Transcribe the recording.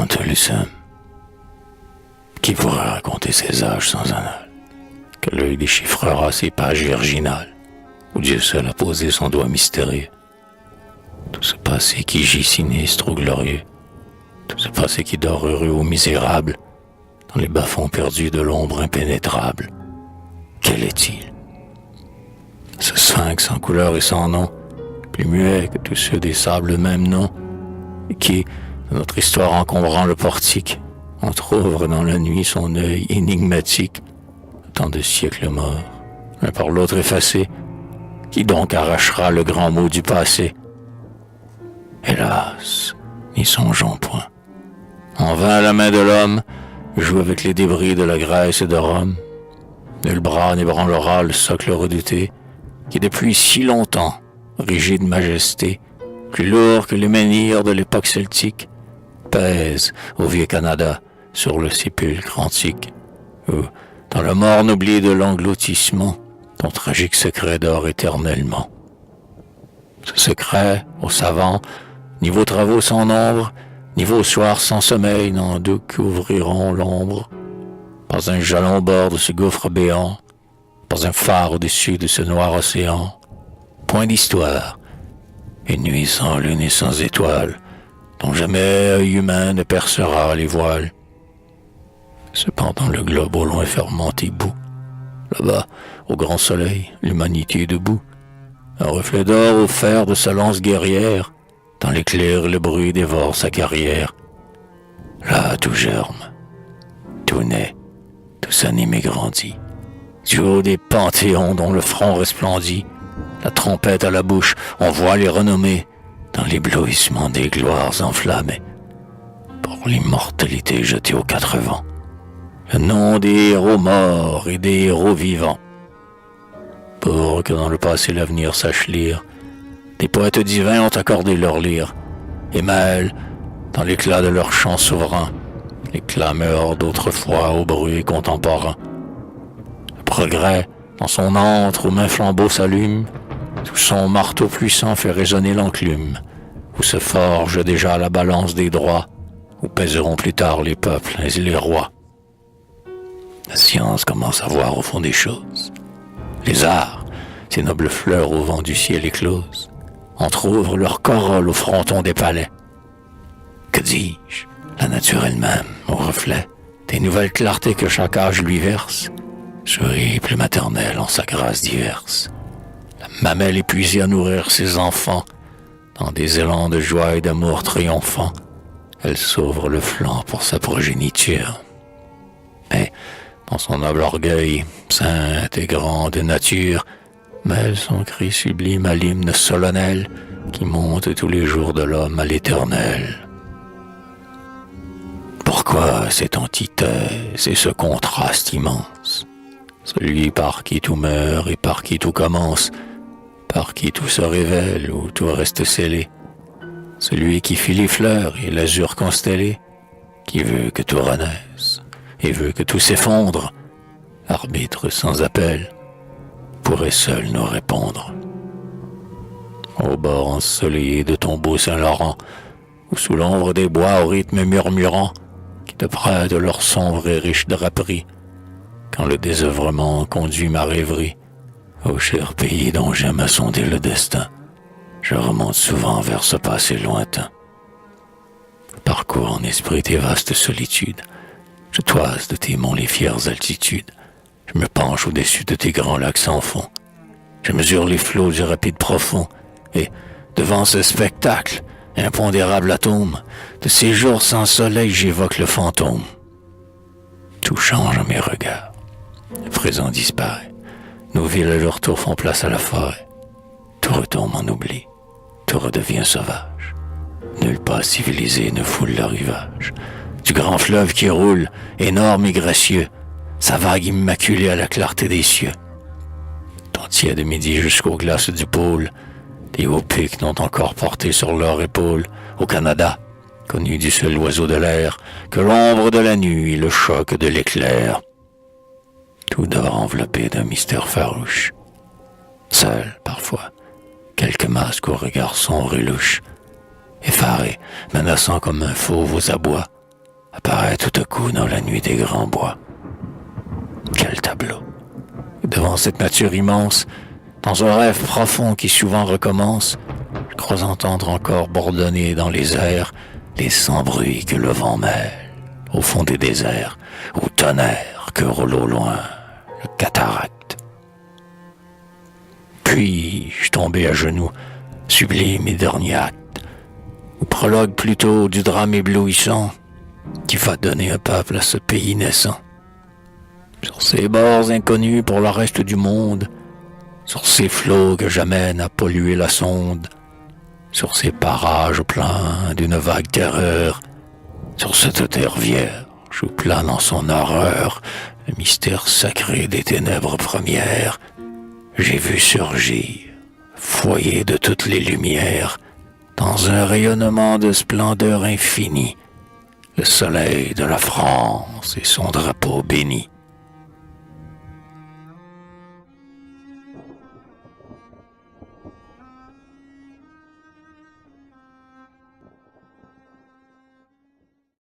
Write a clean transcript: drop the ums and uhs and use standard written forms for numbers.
Antolussum. Qui pourrait raconter ses âges sans annales? Que l'œil déchiffrera ses pages virginales, où Dieu seul a posé son doigt mystérieux. Tout ce passé qui gît sinistre ou glorieux, tout ce passé qui dort heureux ou misérable, dans les bas-fonds perdus de l'ombre impénétrable. Quel est-il? Ce sphinx sans couleur et sans nom, plus muet que tous ceux des sables même nom, et qui, de notre histoire encombrant le portique, entr'ouvre dans la nuit son œil énigmatique, tant de siècles morts, l'un par l'autre effacés, qui donc arrachera le grand mot du passé? Hélas, n'y songeons point. En vain la main de l'homme joue avec les débris de la Grèce et de Rome. Nul bras n'ébranlera le socle redouté, qui depuis si longtemps, rigide majesté, plus lourd que les menhirs de l'époque celtique, pèse au vieux Canada sur le sépulcre antique, où, dans le morne oubli de l'engloutissement, ton tragique secret dort éternellement. Ce secret, aux savants, ni vos travaux sans nombre, ni vos soirs sans sommeil n'en découvriront l'ombre. Pas un jalon au bord de ce gouffre béant, pas un phare au-dessus de ce noir océan. Point d'histoire, une nuit sans lune et sans étoiles, dont jamais œil humain ne percera les voiles. Cependant le globe au loin fermenté bout. Là-bas, au grand soleil, l'humanité est debout. Un reflet d'or au fer de sa lance guerrière, dans l'éclair le bruit dévore sa carrière. Là tout germe, tout naît, tout s'anime et grandit. Du haut des panthéons dont le front resplendit, la trompette à la bouche, on voit les renommées dans l'éblouissement des gloires enflammées. Pour l'immortalité jetée aux quatre vents, le nom des héros morts et des héros vivants. Pour que dans le passé l'avenir sache lire, des poètes divins ont accordé leur lyre, et mêlent, dans l'éclat de leurs chants souverains, les clameurs d'autrefois au bruit contemporain. Le progrès, dans son antre où main flambeau s'allume, sous son marteau puissant fait résonner l'enclume, où se forge déjà la balance des droits, où pèseront plus tard les peuples et les rois. La science commence à voir au fond des choses. Les arts, ces nobles fleurs au vent du ciel écloses, entr'ouvrent leur corolle au fronton des palais. Que dis-je? La nature elle-même, au reflet des nouvelles clartés que chaque âge lui verse, sourit plus maternelle en sa grâce diverse. La mamelle épuisée à nourrir ses enfants, dans des élans de joie et d'amour triomphants, elle s'ouvre le flanc pour sa progéniture. Mais, dans son noble orgueil, sainte et grande nature, mêle son cri sublime à l'hymne solennel qui monte tous les jours de l'homme à l'éternel. Pourquoi cette antithèse et ce contraste immense? Celui par qui tout meurt et par qui tout commence, par qui tout se révèle ou tout reste scellé. Celui qui fit les fleurs et l'azur constellé, qui veut que tout renaisse et veut que tout s'effondre, arbitre sans appel, pourrait seul nous répondre. Au bord ensoleillé de ton beau Saint-Laurent, ou sous l'ombre des bois au rythme murmurant, qui te prêtent leur sombre et riche draperie, quand le désœuvrement conduit ma rêverie, au cher pays dont j'aime à sonder le destin, je remonte souvent vers ce passé lointain. Je parcours en esprit tes vastes solitudes, je toise de tes monts les fières altitudes, je me penche au-dessus de tes grands lacs sans fond, je mesure les flots du rapide profond, et, devant ce spectacle, impondérable atome, de ces jours sans soleil j'évoque le fantôme. Tout change à mes regards, le présent disparaît, nos villes à leur tour font place à la forêt, tout retombe en oubli, tout redevient sauvage, nul pas civilisé ne foule le rivage, du grand fleuve qui roule, énorme et gracieux, sa vague immaculée à la clarté des cieux. Ton tiède midi jusqu'aux glaces du pôle, des hauts pics n'ont encore porté sur leur épaule, au Canada, connu du seul oiseau de l'air, que l'ombre de la nuit, le choc de l'éclair. Tout dort enveloppé d'un mystère farouche. Seul, parfois, quelques masques au regard sombre et louche, effarés, menaçant comme un fauve aux abois, apparaît tout à coup dans la nuit des grands bois. Quel tableau! Devant cette nature immense, dans un rêve profond qui souvent recommence, je crois entendre encore bourdonner dans les airs les sans-bruits que le vent mêle, au fond des déserts, au tonnerre que roule au loin le cataracte. Puis je tombais à genoux, sublime et dernier acte, ou prologue plutôt du drame éblouissant qui va donner un peuple à ce pays naissant. Sur ces bords inconnus pour le reste du monde, sur ces flots que j'amène à polluer la sonde, sur ces parages pleins d'une vague terreur, sur cette terre vierge où plane en son horreur le mystère sacré des ténèbres premières, j'ai vu surgir, foyer de toutes les lumières, dans un rayonnement de splendeur infinie, le soleil de la France et son drapeau béni.